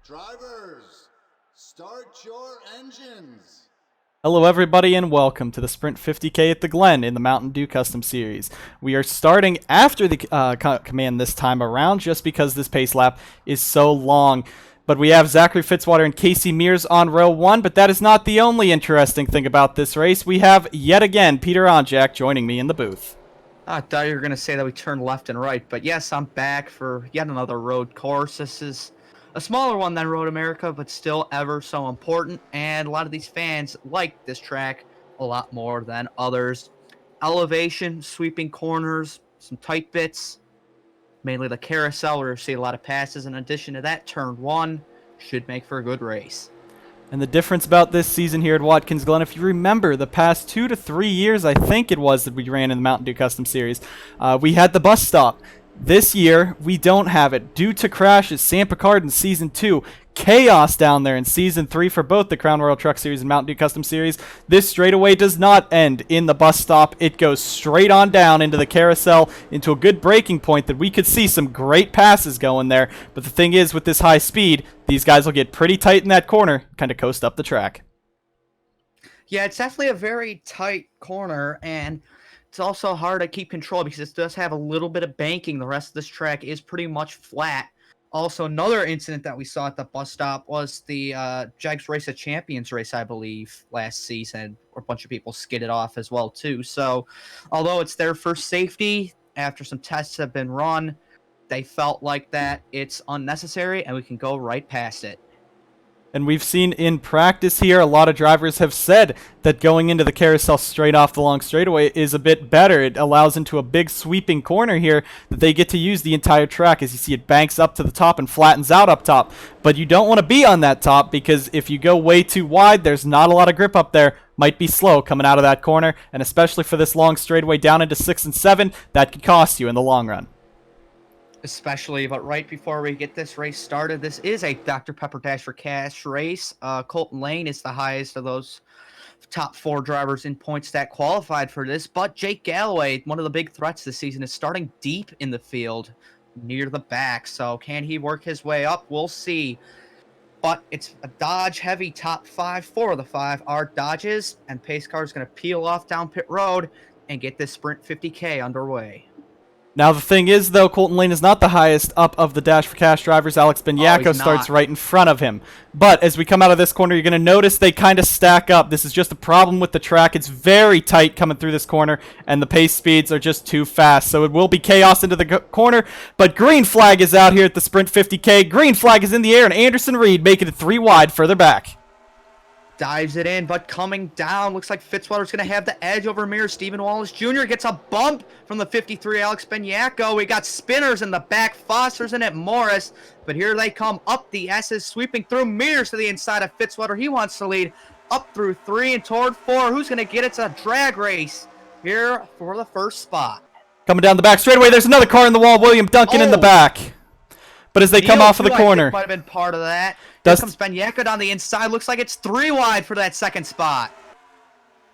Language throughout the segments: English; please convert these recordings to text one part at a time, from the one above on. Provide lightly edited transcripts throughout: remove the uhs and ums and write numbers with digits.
Drivers, start your engines. Hello everybody and welcome to the Sprint 50K at the Glen in the Mountain Dew Custom Series. We are starting after the command this time around just because this pace lap is so long. But we have Zachary Fitzwater and Casey Mears on row 1, but that is not the only interesting thing about this race. We have, yet again, Peter Onjak joining me in the booth. I thought you were going to say that we turned left and right, but yes, I'm back for yet another road course. This is a smaller one than Road America, but still ever so important, and a lot of these fans like this track a lot more than others. Elevation, sweeping corners, some tight bits, mainly the carousel where you see a lot of passes. In addition to that, turn 1 should make for a good race. And the difference about this season here at Watkins Glen, if you remember the past 2 to 3 years, I think it was, that we ran in the Mountain Dew Custom Series, we had the bus stop. This year, we don't have it. Due to crashes, Sam Picard in Season 2, chaos down there in Season 3 for both the Crown Royal Truck Series and Mountain Dew Custom Series. This straightaway does not end in the bus stop. It goes straight on down into the carousel, into a good braking point that we could see some great passes going there. But the thing is, with this high speed, these guys will get pretty tight in that corner, kind of coast up the track. Yeah, it's definitely a very tight corner, and it's also hard to keep control because it does have a little bit of banking. The rest of this track is pretty much flat. Also, another incident that we saw at the bus stop was the Jags Race of Champions race, I believe, last season, where a bunch of people skidded off as well, too. So, although it's there for safety, after some tests have been run, they felt like that it's unnecessary, and we can go right past it. And we've seen in practice here, a lot of drivers have said that going into the carousel straight off the long straightaway is a bit better. It allows into a big sweeping corner here that they get to use the entire track. As you see, it banks up to the top and flattens out up top. But you don't want to be on that top because if you go way too wide, there's not a lot of grip up there. Might be slow coming out of that corner. And especially for this long straightaway down into 6 and 7, that could cost you in the long run. Especially, but right before we get this race started, this is a Dr. Pepper Dash for Cash race. Colton Lane is the highest of those top 4 drivers in point stat qualified for this, but Jake Galloway, one of the big threats this season, is starting deep in the field near the back. So can he work his way up? We'll see. But it's a Dodge heavy top 5. 4 of the 5 are Dodges, and Pace Car is going to peel off down pit road and get this Sprint 50K underway. Now, the thing is, though, Colton Lane is not the highest up of the Dash for Cash drivers. Alex Benyako starts right in front of him. But as we come out of this corner, you're going to notice they kind of stack up. This is just a problem with the track. It's very tight coming through this corner, and the pace speeds are just too fast. So it will be chaos into the corner. But green flag is out here at the Sprint 50K. Green flag is in the air, and Anderson Reed making it 3 wide further back. Dives it in, but coming down, looks like Fitzwater's going to have the edge over Mears. Stephen Wallace Jr. gets a bump from the 53, Alex Benyako. We got spinners in the back, Foster's in it, Morris. But here they come up the S's, sweeping through Mears to the inside of Fitzwater. He wants to lead up through 3 and toward 4. Who's going to get it? It's a drag race here for the first spot. Coming down the back straightaway, there's another car in the wall. William Duncan in the back. But as they come off of the corner, might have been part of that. Here comes Benyako down the inside. Looks like it's 3 wide for that second spot.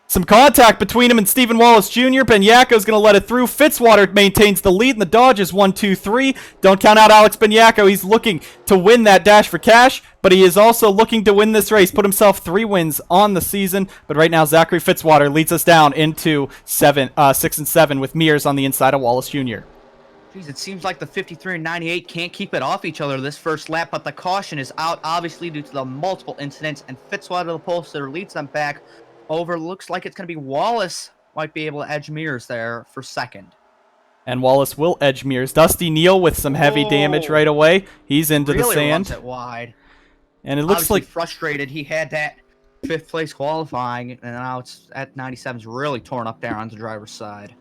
Some contact between him and Stephen Wallace Jr. Benyako's going to let it through. Fitzwater maintains the lead in the Dodges 1-2-3. Don't count out Alex Benyako. He's looking to win that Dash for Cash, but he is also looking to win this race. Put himself 3 wins on the season. But right now, Zachary Fitzwater leads us down into 6 and 7 with Mears on the inside of Wallace Jr. Jeez, it seems like the 53 and 98 can't keep it off each other this first lap, but the caution is out, obviously, due to the multiple incidents, and Fitzwater, the pollster, leads them back over. Looks like it's going to be Wallace might be able to edge Mears there for second. And Wallace will edge Mears. Dusty Neal with some heavy damage right away. He's into the sand. Runs it wide. And it looks obviously like frustrated. He had that 5th place qualifying, and now it's at 97's really torn up there on the driver's side.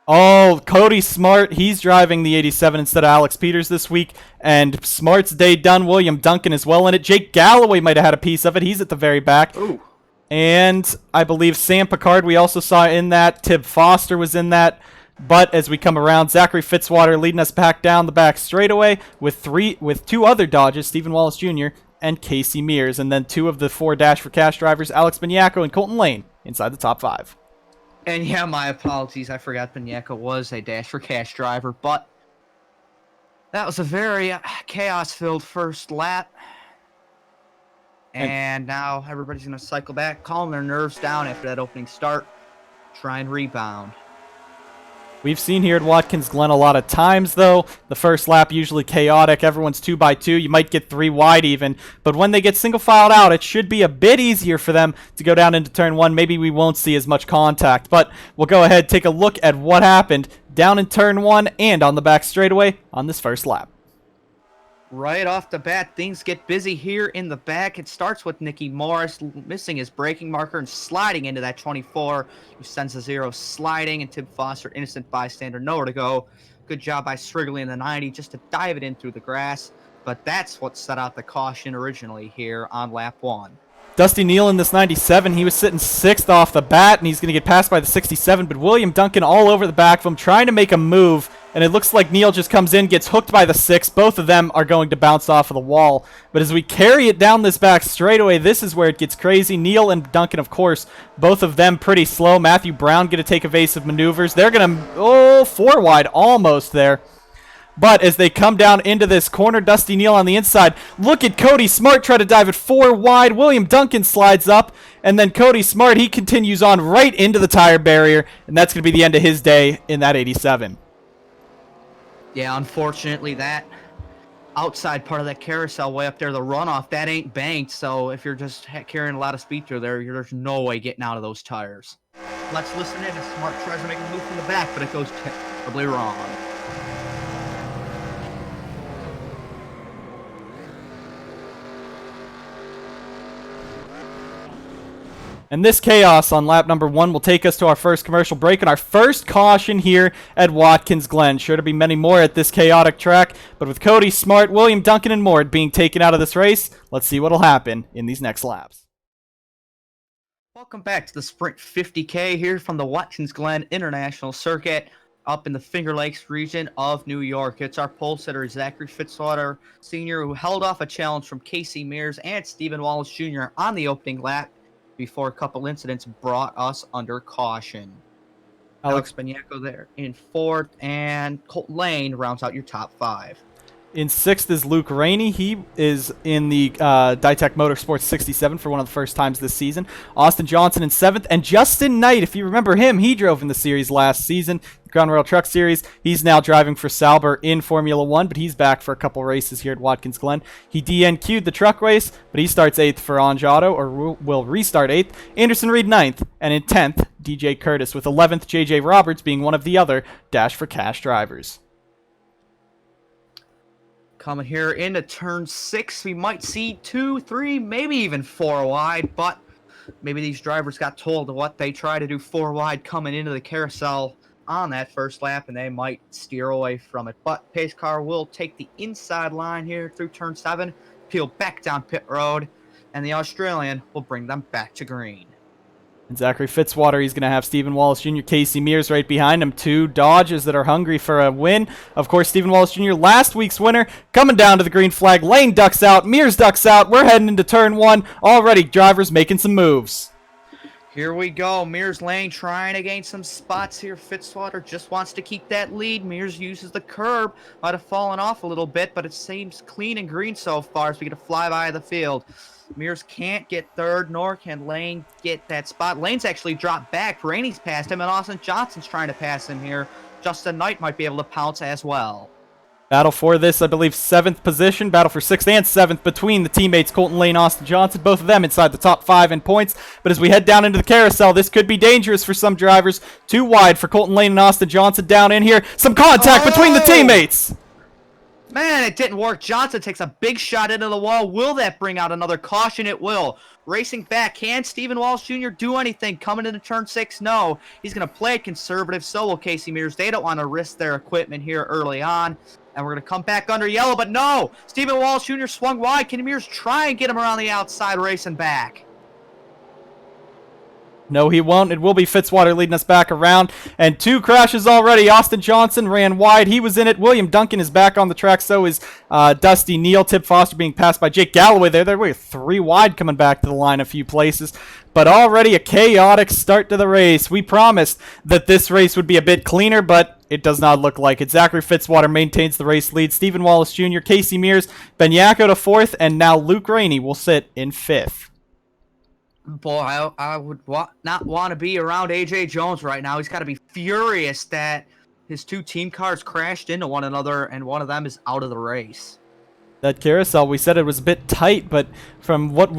Oh, Cody Smart, he's driving the 87 instead of Alex Peters this week, and Smart's day done. William Duncan is well in it. Jake Galloway might have had a piece of it. He's at the very back. Ooh. And I believe Sam Picard we also saw in that. Tib Foster was in that. But as we come around, Zachary Fitzwater leading us back down the back straightaway with 2 other Dodges, Stephen Wallace Jr. and Casey Mears, and then 2 of the 4 Dash for Cash drivers, Alex Benyako and Colton Lane, inside the top 5. And yeah, my apologies. I forgot Benyako was a Dash for Cash driver, but that was a very chaos-filled first lap. And now everybody's going to cycle back, calm their nerves down after that opening start, try and rebound. We've seen here at Watkins Glen a lot of times, though. The first lap usually chaotic. Everyone's 2x2. You might get 3 wide even. But when they get single-filed out, it should be a bit easier for them to go down into turn 1. Maybe we won't see as much contact. But we'll go ahead and take a look at what happened down in turn 1 and on the back straightaway on this first lap. Right off the bat, things get busy here in the back. It starts with Nicky Morris missing his braking marker and sliding into that 24, who sends a 0 sliding, and Tim Foster, innocent bystander, nowhere to go. Good job by Strigley in the 90 just to dive it in through the grass. But that's what set out the caution originally here on lap 1. Dusty Neal in this 97, he was sitting 6th off the bat, and he's going to get passed by the 67, but William Duncan all over the back of him, trying to make a move, and it looks like Neal just comes in, gets hooked by the 6. Both of them are going to bounce off of the wall, but as we carry it down this back straightaway, this is where it gets crazy. Neal and Duncan, of course, both of them pretty slow. Matthew Brown going to take evasive maneuvers. They're going to, 4 wide, almost there. But as they come down into this corner, Dusty Neal on the inside. Look at Cody Smart try to dive it 4 wide. William Duncan slides up. And then Cody Smart, he continues on right into the tire barrier. And that's going to be the end of his day in that 87. Yeah, unfortunately, that outside part of that carousel way up there, the runoff, that ain't banked. So if you're just carrying a lot of speed through there, there's no way getting out of those tires. Let's listen in as Smart tries to make a move from the back, but it goes terribly wrong. And this chaos on lap number 1 will take us to our first commercial break and our first caution here at Watkins Glen. Sure to be many more at this chaotic track, but with Cody Smart, William Duncan, and more being taken out of this race, let's see what'll happen in these next laps. Welcome back to the Sprint 50K here from the Watkins Glen International Circuit up in the Finger Lakes region of New York. It's our pole sitter, Zachary Fitzwater Sr., who held off a challenge from Casey Mears and Stephen Wallace Jr. on the opening lap before a couple incidents brought us under caution. Alex Beniaco there in 4th, and Colton Lane rounds out your top 5. In 6th is Luke Rainey. He is in the Ditech Motorsports 67 for one of the first times this season. Austin Johnson in 7th. And Justin Knight, if you remember him, he drove in the series last season, the Crown Royal Truck Series. He's now driving for Sauber in Formula 1, but he's back for a couple races here at Watkins Glen. He DNQ'd the truck race, but he starts 8th for Ange Auto, or will restart 8th. Anderson Reed 9th. And in 10th, DJ Curtis, with 11th JJ Roberts being one of the other Dash for Cash drivers. Coming here into turn 6, we might see 2, 3, maybe even 4 wide, but maybe these drivers got told what they try to do 4 wide coming into the carousel on that first lap, and they might steer away from it. But pace car will take the inside line here through turn 7, peel back down pit road, and the Australian will bring them back to green. And Zachary Fitzwater, he's going to have Stephen Wallace Jr., Casey Mears right behind him. 2 Dodges that are hungry for a win. Of course, Stephen Wallace Jr., last week's winner, coming down to the green flag. Lane ducks out, Mears ducks out. We're heading into turn 1. Already, drivers making some moves. Here we go. Mears Lane trying to gain some spots here. Fitzwater just wants to keep that lead. Mears uses the curb. Might have fallen off a little bit, but it seems clean and green so far as we get a flyby of the field. Mears can't get 3rd, nor can Lane get that spot. Lane's actually dropped back. Rainey's passed him, and Austin Johnson's trying to pass him here. Justin Knight might be able to pounce as well. Battle for this, I believe, 7th position. Battle for 6th and 7th between the teammates Colton Lane, Austin Johnson. Both of them inside the top 5 in points. But as we head down into the carousel, this could be dangerous for some drivers. 2 wide for Colton Lane and Austin Johnson down in here. Some contact between the teammates. Man, it didn't work. Johnson takes a big shot into the wall. Will that bring out another caution? It will. Racing back. Can Stephen Wallace Jr. do anything? Coming into turn 6? No. He's going to play it conservative. So will Casey Mears. They don't want to risk their equipment here early on. And we're going to come back under yellow. But no. Stephen Wallace Jr. swung wide. Can Mears try and get him around the outside racing back? No, he won't. It will be Fitzwater leading us back around. And 2 crashes already. Austin Johnson ran wide. He was in it. William Duncan is back on the track. So is Dusty Neal. Tip Foster being passed by Jake Galloway there. There were 3 wide coming back to the line a few places. But already a chaotic start to the race. We promised that this race would be a bit cleaner, but It does not look like it. Zachary Fitzwater maintains the race lead. Stephen Wallace Jr., Casey Mears, Benyako to 4th, and now Luke Rainey will sit in 5th. Boy, I would not want to be around A.J. Jones right now. He's got to be furious that his 2 team cars crashed into one another, and one of them is out of the race. That carousel, we said it was a bit tight, but from what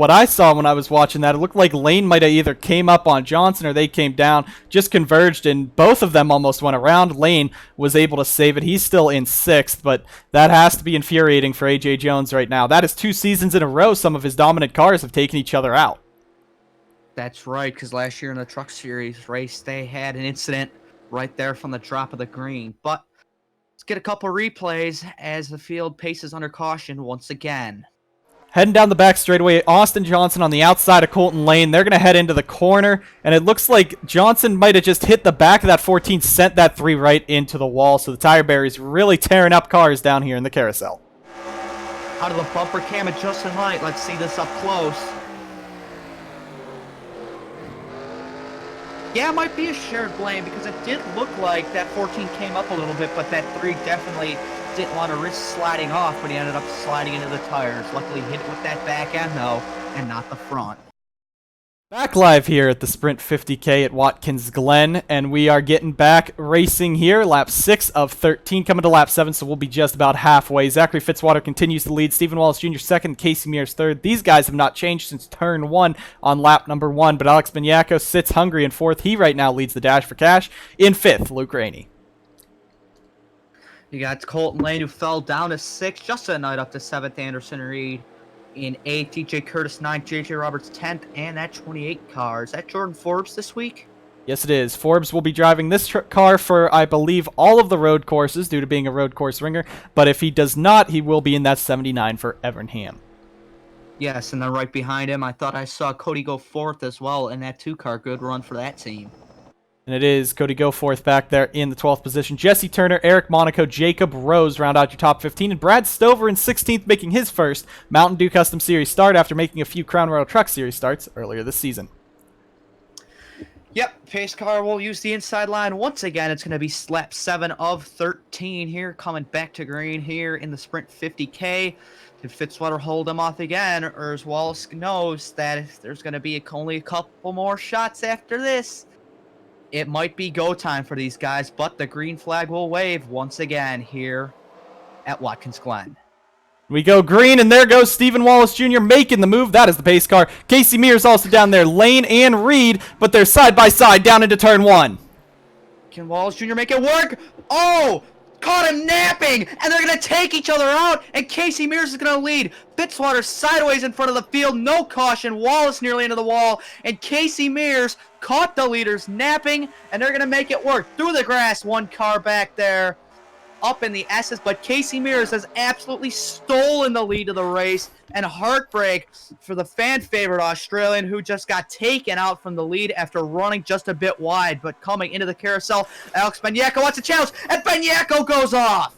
I saw when I was watching that, it looked like Lane might have either came up on Johnson or they came down, just converged, and both of them almost went around. Lane was able to save it. He's still in 6th, but that has to be infuriating for A.J. Jones right now. That is 2 seasons in a row some of his dominant cars have taken each other out. That's right, because last year in the Truck Series race, they had an incident right there from the drop of the green. But let's get a couple replays as the field paces under caution once again. Heading down the back straightaway, Austin Johnson on the outside of Colton Lane. They're going to head into the corner, and it looks like Johnson might have just hit the back of that 14, sent that 3 right into the wall, so the tire barrier's really tearing up cars down here in the carousel. Out of the bumper cam at Justin Light, let's see this up close. Yeah, it might be a shared blame because it did look like that 14 came up a little bit, but that 3 definitely didn't want to risk sliding off, but he ended up sliding into the tires. Luckily, hit it with that back end, though, and not the front. Back live here at the Sprint 50K at Watkins Glen, and we are getting back racing here. Lap 6 of 13, coming to lap 7, so we'll be just about halfway. Zachary Fitzwater continues to lead. Stephen Wallace Jr. 2nd, Casey Mears 3rd. These guys have not changed since turn 1 on lap number 1, but Alex Benyako sits hungry in 4th. He right now leads the Dash for Cash. In 5th, Luke Rainey. You got Colton Lane, who fell down to 6th. Justin Knight up to 7th. Anderson Reed in 8th, DJ Curtis 9th, JJ Roberts 10th, and that 28 car. Is that Jordan Forbes this week? Yes, it is. Forbes will be driving this car for, I believe, all of the road courses due to being a road course ringer, but if he does not, he will be in that 79 for Evernham. Yes, and then right behind him, I thought I saw Cody go 4th as well in that 2 car. Good run for that team. And it is Cody Goforth back there in the 12th position. Jesse Turner, Eric Monaco, Jacob Rose round out your top 15. And Brad Stover in 16th, making his first Mountain Dew Custom Series start after making a few Crown Royal Truck Series starts earlier this season. Yep, pace car will use the inside line once again. It's going to be lap 7 of 13 here, coming back to green here in the Sprint 50K. Did Fitzwater hold him off again, or as Wallace knows that if there's going to be only a couple more shots after this, it might be go time for these guys, but the green flag will wave once again here at Watkins Glen. We go green, and there goes Stephen Wallace Jr. making the move. That is the pace car. Casey Mears also down there. Lane and Reed, but they're side by side down into turn 1. Can Wallace Jr. make it work? Oh! Caught him napping, and they're going to take each other out, and Casey Mears is going to lead. Fitzwater sideways in front of the field, no caution. Wallace nearly into the wall, and Casey Mears caught the leaders napping, and they're going to make it work. Through the grass, 1 car back there, up in the S's, but Casey Mears has absolutely stolen the lead of the race, and heartbreak for the fan-favorite Australian who just got taken out from the lead after running just a bit wide. But coming into the carousel, Alex Benyako wants a challenge, and Benyako goes off.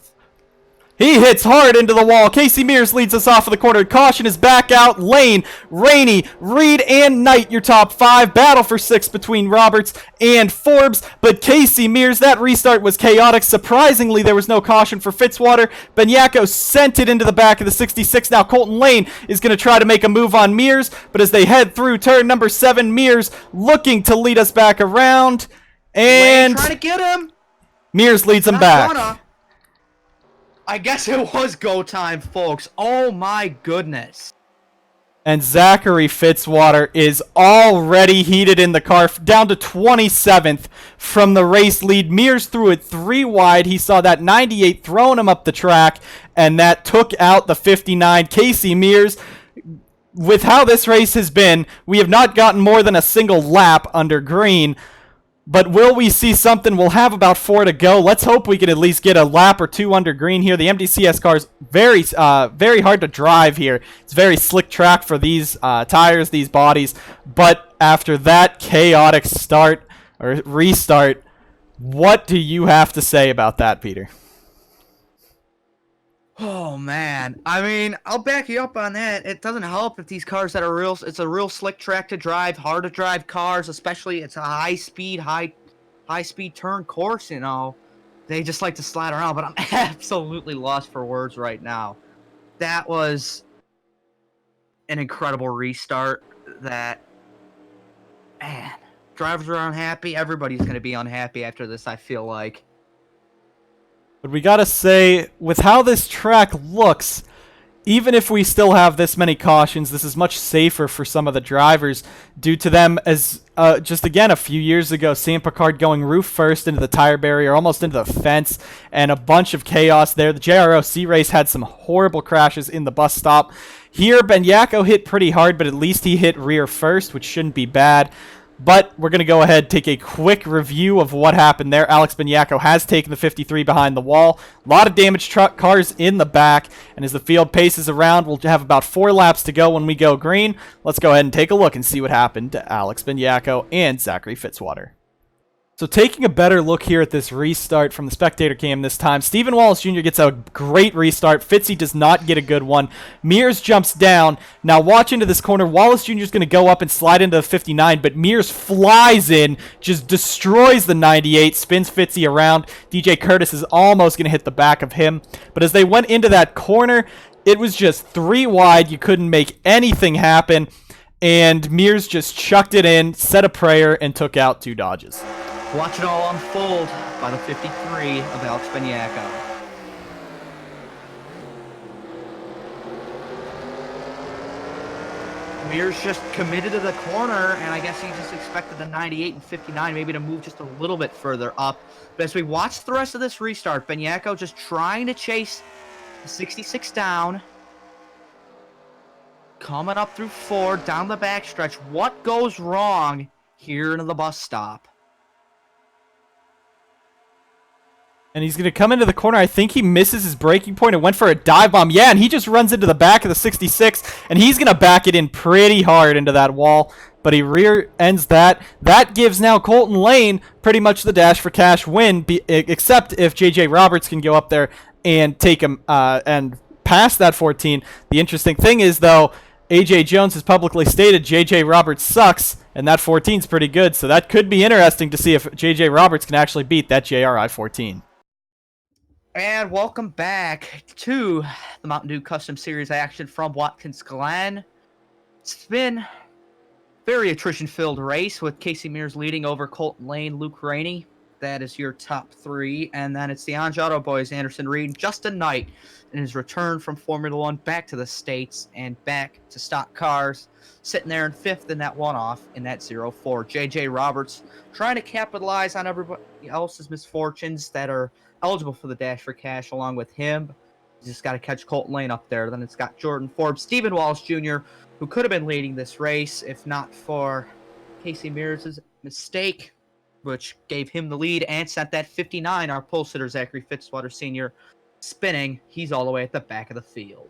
He hits hard into the wall. Casey Mears leads us off of the corner. Caution is back out. Lane, Rainey, Reed, and Knight, your top 5. Battle for 6 between Roberts and Forbes. But Casey Mears, that restart was chaotic. Surprisingly, there was no caution for Fitzwater. Benyako sent it into the back of the 66. Now Colton Lane is going to try to make a move on Mears. But as they head through turn number 7, Mears looking to lead us back around. And Lane trying to get him. Mears leads him back. I guess it was go time, folks. Oh my goodness. And Zachary Fitzwater is already heated in the car, down to 27th from the race lead. Mears threw it 3 wide. He saw that 98 throwing him up the track, and that took out the 59. Casey Mears, with how this race has been, we have not gotten more than a single lap under green. But will we see something? We'll have about 4 to go. Let's hope we can at least get a lap or 2 under green here. The MDCS car is very hard to drive here. It's very slick track for these tires, these bodies. But after that chaotic start or restart, what do you have to say about that, Peter? Oh man, I mean, I'll back you up on that. It doesn't help if these cars that are it's a real slick track to drive, hard to drive cars, especially it's a high speed turn course, you know. They just like to slide around, but I'm absolutely lost for words right now. That was an incredible restart that, man, drivers are unhappy. Everybody's going to be unhappy after this, I feel like. But we gotta say, with how this track looks, even if we still have this many cautions, this is much safer for some of the drivers due to them as, just again, a few years ago, Sam Picard going roof first into the tire barrier, almost into the fence, and a bunch of chaos there. The JROC race had some horrible crashes in the bus stop. Here, Benyako hit pretty hard, but at least he hit rear first, which shouldn't be bad. But we're going to go ahead and take a quick review of what happened there. Alex Benyako has taken the 53 behind the wall. A lot of damaged truck cars in the back. And as the field paces around, we'll have about 4 laps to go when we go green. Let's go ahead and take a look and see what happened to Alex Benyako and Zachary Fitzwater. So taking a better look here at this restart from the spectator cam this time, Stephen Wallace Jr. gets a great restart. Fitzy does not get a good one. Mears jumps down. Now watch into this corner. Wallace Jr. is going to go up and slide into the 59, but Mears flies in, just destroys the 98, spins Fitzy around. DJ Curtis is almost going to hit the back of him. But as they went into that corner, it was just 3 wide. You couldn't make anything happen. And Mears just chucked it in, said a prayer, and took out 2 dodges. Watch it all unfold by the 53 of Alex Benyako. Mears just committed to the corner, and I guess he just expected the 98 and 59 maybe to move just a little bit further up. But as we watch the rest of this restart, Benyako just trying to chase the 66 down. Coming up through 4, down the backstretch. What goes wrong here into the bus stop? And he's going to come into the corner. I think he misses his braking point and went for a dive bomb. Yeah, and he just runs into the back of the 66, and he's going to back it in pretty hard into that wall. But he rear ends that. That gives now Colton Lane pretty much the dash for cash win, except if JJ Roberts can go up there and take him and pass that 14. The interesting thing is, though, AJ Jones has publicly stated JJ Roberts sucks, and that 14 is pretty good. So that could be interesting to see if JJ Roberts can actually beat that JRI 14. And welcome back to the Mountain Dew Custom Series action from Watkins Glen. It's been a very attrition-filled race with Casey Mears leading over Colton Lane, Luke Rainey. That is your top 3. And then it's the Anjado boys, Anderson Reed, Justin Knight, in his return from Formula One back to the States and back to stock cars, sitting there in 5th in that one-off in that 0-4. JJ Roberts trying to capitalize on everybody else's misfortunes that are eligible for the dash for cash along with him. You just got to catch Colton Lane up there. Then it's got Jordan Forbes, Stephen Wallace Jr., who could have been leading this race if not for Casey Mears' mistake, which gave him the lead and sent that 59, our pole sitter Zachary Fitzwater Sr., spinning. He's all the way at the back of the field.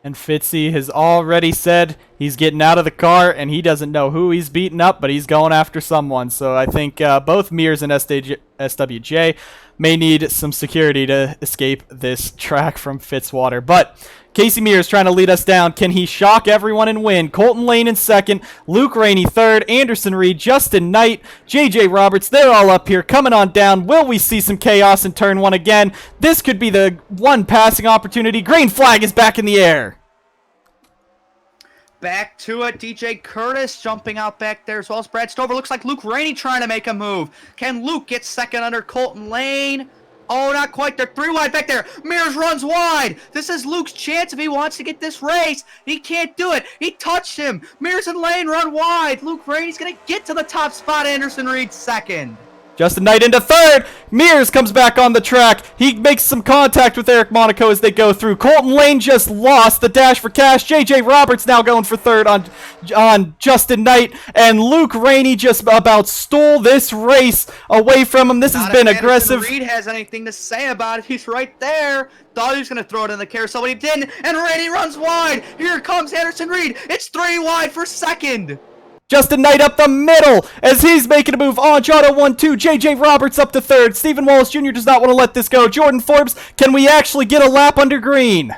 And Fitzy has already said he's getting out of the car, and he doesn't know who he's beating up, but he's going after someone. So I think both Mears and SWJ may need some security to escape this track from Fitzwater. But Casey Mears trying to lead us down. Can he shock everyone and win? Colton Lane in 2nd, Luke Rainey 3rd, Anderson Reed, Justin Knight, JJ Roberts, they're all up here coming on down. Will we see some chaos in turn 1 again? This could be the one passing opportunity. Green flag is back in the air. Back to it, DJ Curtis jumping out back there as well as Brad Stover. Looks like Luke Rainey trying to make a move. Can Luke get 2nd under Colton Lane? Oh, not quite. They're 3 wide back there. Mears runs wide. This is Luke's chance if he wants to get this race. He can't do it. He touched him. Mears and Lane run wide. Luke Rainey's going to get to the top spot. Anderson Reed 2nd. Justin Knight into 3rd. Mears comes back on the track. He makes some contact with Eric Monaco as they go through. Colton Lane just lost the dash for cash. JJ Roberts now going for 3rd on Justin Knight. And Luke Rainey just about stole this race away from him. This has been aggressive. Reed has anything to say about it. He's right there. Thought he was going to throw it in the carousel, but he didn't. And Rainey runs wide. Here comes Anderson Reed. It's 3 wide for 2nd. Justin Knight up the middle as he's making a move. On Jotto 1-2. JJ Roberts up to 3rd. Stephen Wallace Jr. does not want to let this go. Jordan Forbes, can we actually get a lap under green?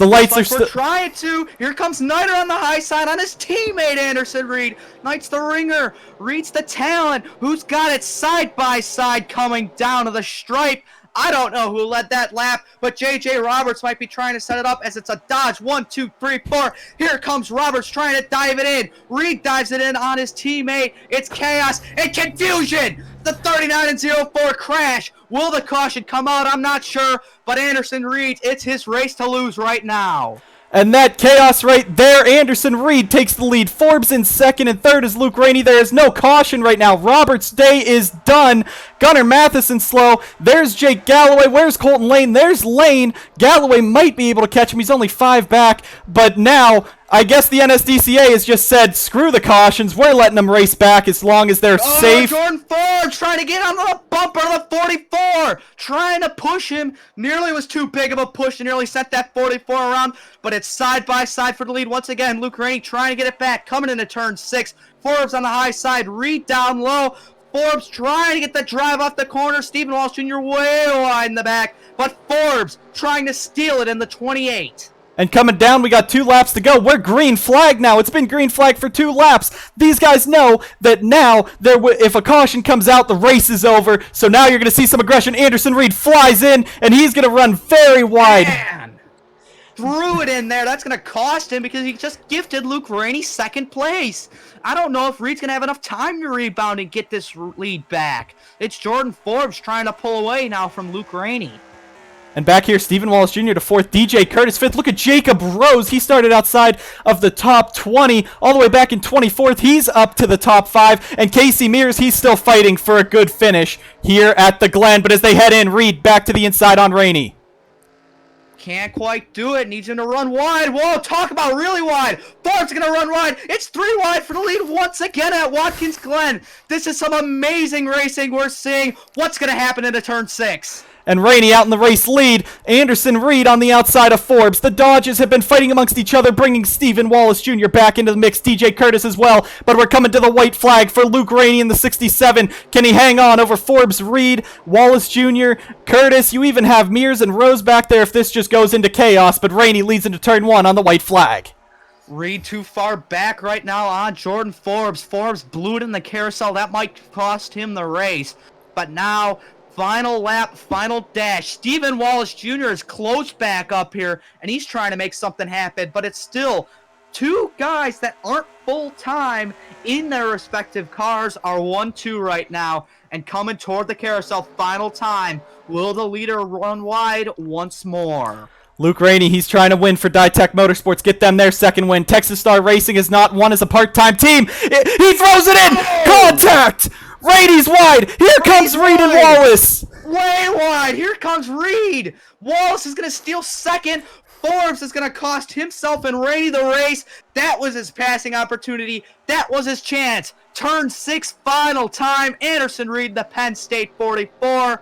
The lights are we're still... trying to. Here comes Knighter on the high side on his teammate Anderson Reed. Knight's the ringer. Reed's the talent. Who's got it side by side coming down to the stripe? I don't know who led that lap, but J.J. Roberts might be trying to set it up as it's a dodge. 1, 2, 3, 4. Here comes Roberts trying to dive it in. Reed dives it in on his teammate. It's chaos and confusion. The 39 and 04 crash. Will the caution come out? I'm not sure, but Anderson Reed, it's his race to lose right now. And that chaos right there, Anderson Reed takes the lead. Forbes in second and third is Luke Rainey. There is no caution right now. Roberts' day is done. Gunnar Matheson slow. There's Jake Galloway. Where's Colton Lane? There's Lane. Galloway might be able to catch him. He's only 5 back. But now, I guess the NSDCA has just said, screw the cautions. We're letting them race back as long as they're safe. Jordan Forbes trying to get on the bumper of the 44. Trying to push him. Nearly was too big of a push to nearly set that 44 around. But it's side by side for the lead once again. Luke Rainey trying to get it back. Coming into turn 6. Forbes on the high side. Reed down low. Forbes trying to get the drive off the corner. Stephen Walsh Jr. way wide in the back. But Forbes trying to steal it in the 28. And coming down, we got 2 laps to go. We're green flag now. It's been green flag for 2 laps. These guys know that now, if a caution comes out, the race is over. So now you're going to see some aggression. Anderson Reed flies in, and he's going to run very wide. Man, threw it in there. That's going to cost him because he just gifted Luke Rainey second place. I don't know if Reed's going to have enough time to rebound and get this lead back. It's Jordan Forbes trying to pull away now from Luke Rainey. And back here, Stephen Wallace Jr. to 4th, DJ Curtis 5th. Look at Jacob Rose. He started outside of the top 20, all the way back in 24th. He's up to the top 5. And Casey Mears, he's still fighting for a good finish here at the Glen. But as they head in, Reed back to the inside on Rainey. Can't quite do it. Needs him to run wide. Whoa, talk about really wide. Forbes going to run wide. It's 3 wide for the lead once again at Watkins Glen. This is some amazing racing we're seeing. What's going to happen into turn 6? And Rainey out in the race lead. Anderson Reed on the outside of Forbes. The Dodges have been fighting amongst each other, bringing Stephen Wallace Jr. back into the mix. DJ Curtis as well. But we're coming to the white flag for Luke Rainey in the 67. Can he hang on over Forbes, Reed, Wallace Jr., Curtis? You even have Mears and Rose back there if this just goes into chaos. But Rainey leads into turn 1 on the white flag. Reed too far back right now on Jordan Forbes. Forbes blew it in the carousel. That might cost him the race. But now, final lap, final dash. Stephen Wallace Jr. is close back up here, and he's trying to make something happen. But it's still 2 guys that aren't full-time in their respective cars are 1-2 right now. And coming toward the carousel, final time. Will the leader run wide once more? Luke Rainey, he's trying to win for Ditech Motorsports. Get them their second win. Texas Star Racing is not won as a part-time team. He throws it in! Oh! Contact! Rainey's wide! Here comes Reed and Wallace! Way wide! Here comes Reed! Wallace is going to steal second. Forbes is going to cost himself and Rainey the race. That was his passing opportunity. That was his chance. Turn 6, final time. Anderson Reed, the Penn State 44.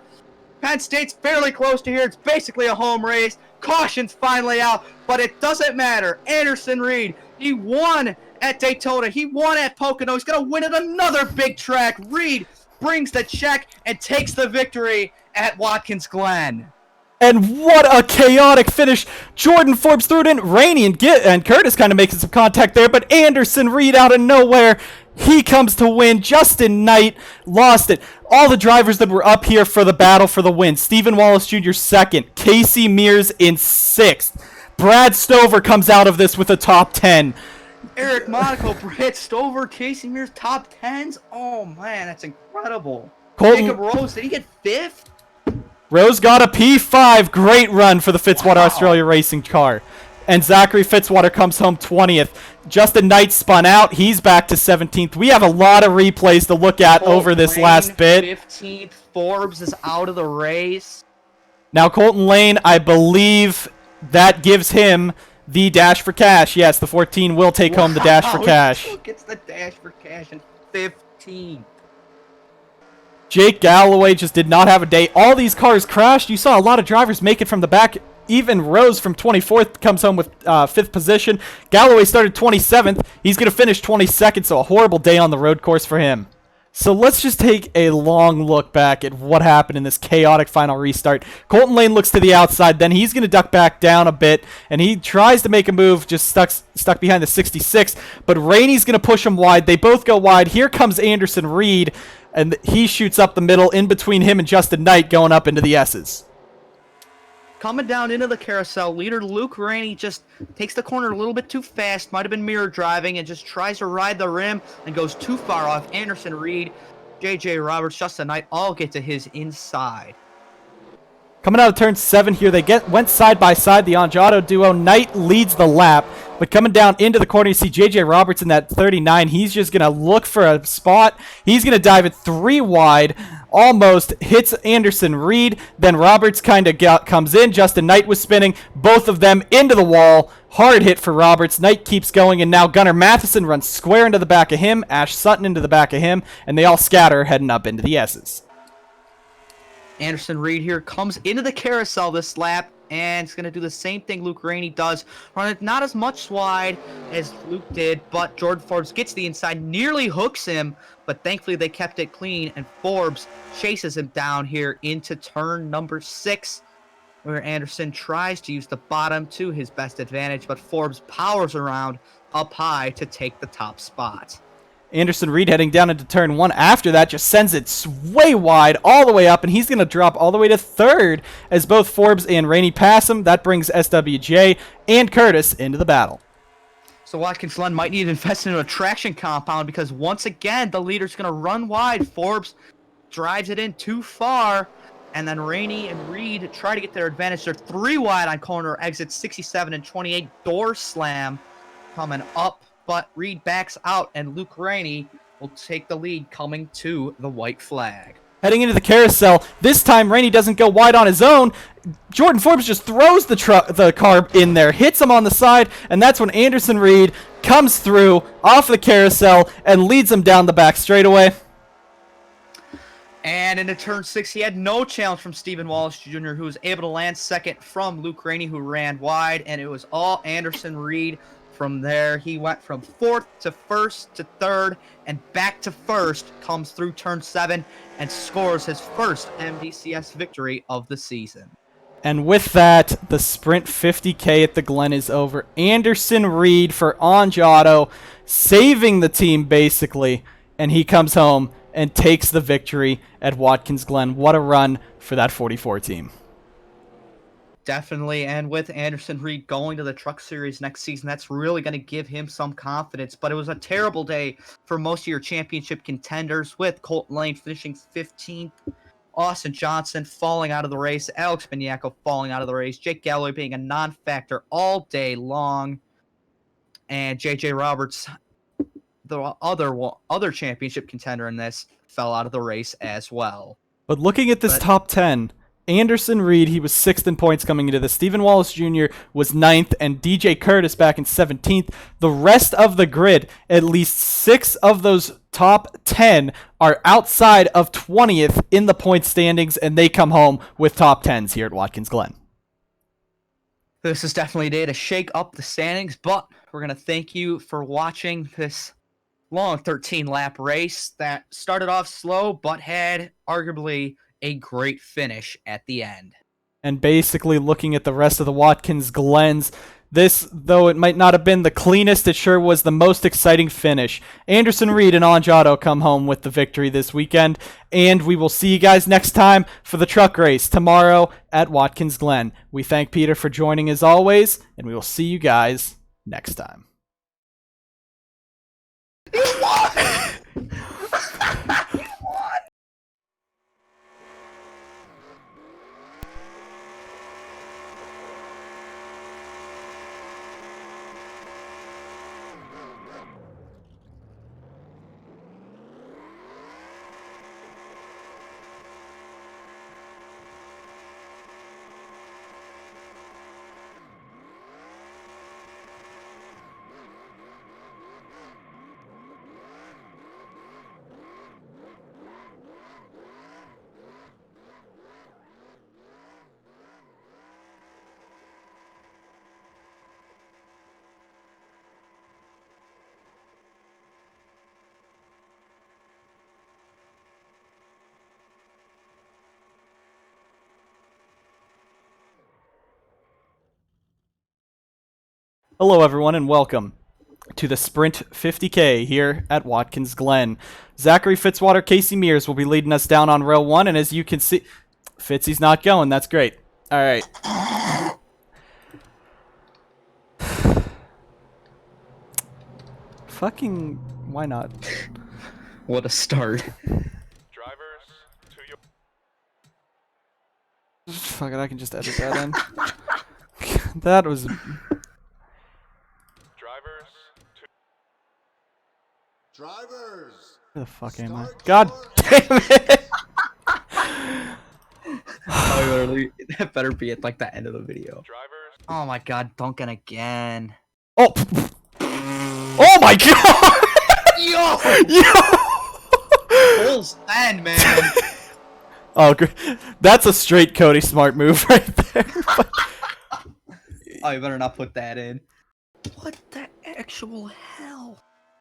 Penn State's fairly close to here. It's basically a home race. Caution's finally out, but it doesn't matter. Anderson Reed, he won at Daytona. He won at Pocono. He's going to win at another big track. Reed brings the check and takes the victory at Watkins Glen. And what a chaotic finish. Jordan Forbes threw it in. Rainey and Curtis kind of making some contact there, but Anderson Reed out of nowhere, he comes to win. Justin Knight lost it. All the drivers that were up here for the battle for the win. Stephen Wallace Jr. second. Casey Mears in 6th. Brad Stover comes out of this with a top 10. Eric Monaco, Brad Stover, Casey Mears, top 10s. Oh, man, that's incredible. Colton, Jacob Rose, did he get 5th? Rose got a P5. Great run for the Fitzwater Australia Racing car. And Zachary Fitzwater comes home 20th. Justin Knight spun out. He's back to 17th. We have a lot of replays to look at over this last bit. 15th. Forbes is out of the race. Now, Colton Lane, I believe that gives him the dash for cash. Yes, the 14 will take home the dash for cash. Who gets the dash for cash in 15th? Jake Galloway just did not have a day. All these cars crashed. You saw a lot of drivers make it from the back. Even Rose from 24th comes home with 5th position. Galloway started 27th. He's going to finish 22nd, so a horrible day on the road course for him. So let's just take a long look back at what happened in this chaotic final restart. Colton Lane looks to the outside, then he's going to duck back down a bit, and he tries to make a move, just stuck behind the 66, but Rainey's going to push him wide. They both go wide. Here comes Anderson Reed, and he shoots up the middle in between him and Justin Knight going up into the S's. Coming down into the carousel, leader Luke Rainey just takes the corner a little bit too fast, might have been mirror driving, and just tries to ride the rim and goes too far off. Anderson Reed, JJ Roberts, Justin Knight all get to his inside. Coming out of turn 7 here, they went side by side, the Anjado duo. Knight leads the lap, but coming down into the corner, you see JJ Roberts in that 39. He's just going to look for a spot. He's going to dive it 3 wide, almost hits Anderson Reed. Then Roberts kind of comes in. Justin Knight was spinning. Both of them into the wall. Hard hit for Roberts. Knight keeps going, and now Gunnar Matheson runs square into the back of him. Ash Sutton into the back of him, and they all scatter heading up into the S's. Anderson Reed here comes into the carousel this lap, and it's going to do the same thing Luke Rainey does. Run it not as much wide as Luke did, but Jordan Forbes gets the inside, nearly hooks him, but thankfully they kept it clean, and Forbes chases him down here into turn number 6, where Anderson tries to use the bottom to his best advantage, but Forbes powers around up high to take the top spot. Anderson Reed heading down into turn 1 after that just sends it way wide all the way up, and he's going to drop all the way to 3rd as both Forbes and Rainey pass him. That brings SWJ and Curtis into the battle. So Watkins Glen might need to invest into a traction compound, because once again the leader's going to run wide. Forbes drives it in too far, and then Rainey and Reed try to get their advantage. They're 3 wide on corner exits 67 and 28. Door slam coming up, but Reed backs out, and Luke Rainey will take the lead coming to the white flag. Heading into the carousel, this time Rainey doesn't go wide on his own. Jordan Forbes just throws the car in there, hits him on the side, and that's when Anderson Reed comes through off the carousel and leads him down the back straightaway. And into turn 6, he had no challenge from Stephen Wallace Jr., who was able to land second from Luke Rainey, who ran wide, and it was all Anderson Reed. From there, he went from 4th to 1st to 3rd and back to 1st, comes through turn 7 and scores his first MDCS victory of the season. And with that, the Sprint 50K at the Glen is over. Anderson Reed for Anjado, saving the team basically, and he comes home and takes the victory at Watkins Glen. What a run for that 44 team. Definitely, and with Anderson Reed going to the Truck Series next season, that's really going to give him some confidence. But it was a terrible day for most of your championship contenders, with Colton Lane finishing 15th, Austin Johnson falling out of the race, Alex Beniaco falling out of the race, Jake Galloway being a non-factor all day long, and JJ Roberts, the other championship contender in this, fell out of the race as well. But looking at this top 10, Anderson Reed, he was 6th in points coming into this. Stephen Wallace Jr. was 9th, and DJ Curtis back in 17th. The rest of the grid, at least 6 of those top 10 are outside of 20th in the point standings, and they come home with top 10s here at Watkins Glen. This is definitely a day to shake up the standings, but we're going to thank you for watching this long 13-lap race that started off slow, but had arguably a great finish at the end. And basically looking at the rest of the Watkins Glens, this, though it might not have been the cleanest, it sure was the most exciting finish. Anderson Reed and Anjado come home with the victory this weekend, and we will see you guys next time for the truck race tomorrow at Watkins Glen. We thank Peter for joining as always, and we will see you guys next time. You won! Hello, everyone, and welcome to the Sprint 50K here at Watkins Glen. Zachary Fitzwater, Casey Mears will be leading us down on rail 1, and as you can see, Fitzy's not going. That's great. All right. Fucking, why not? What a start. Drivers to your Fuck it, I can just edit that in. That was... drivers to Drivers, Where the fuck am I? start God your damn it! Oh, literally, that better be at like the end of the video. drivers Oh my god, Duncan again. Oh! Oh my god! Yo! Yo! Full send, man. Oh, that's a straight Cody Smart move right there. Oh, you better not put that in. What the actual hell?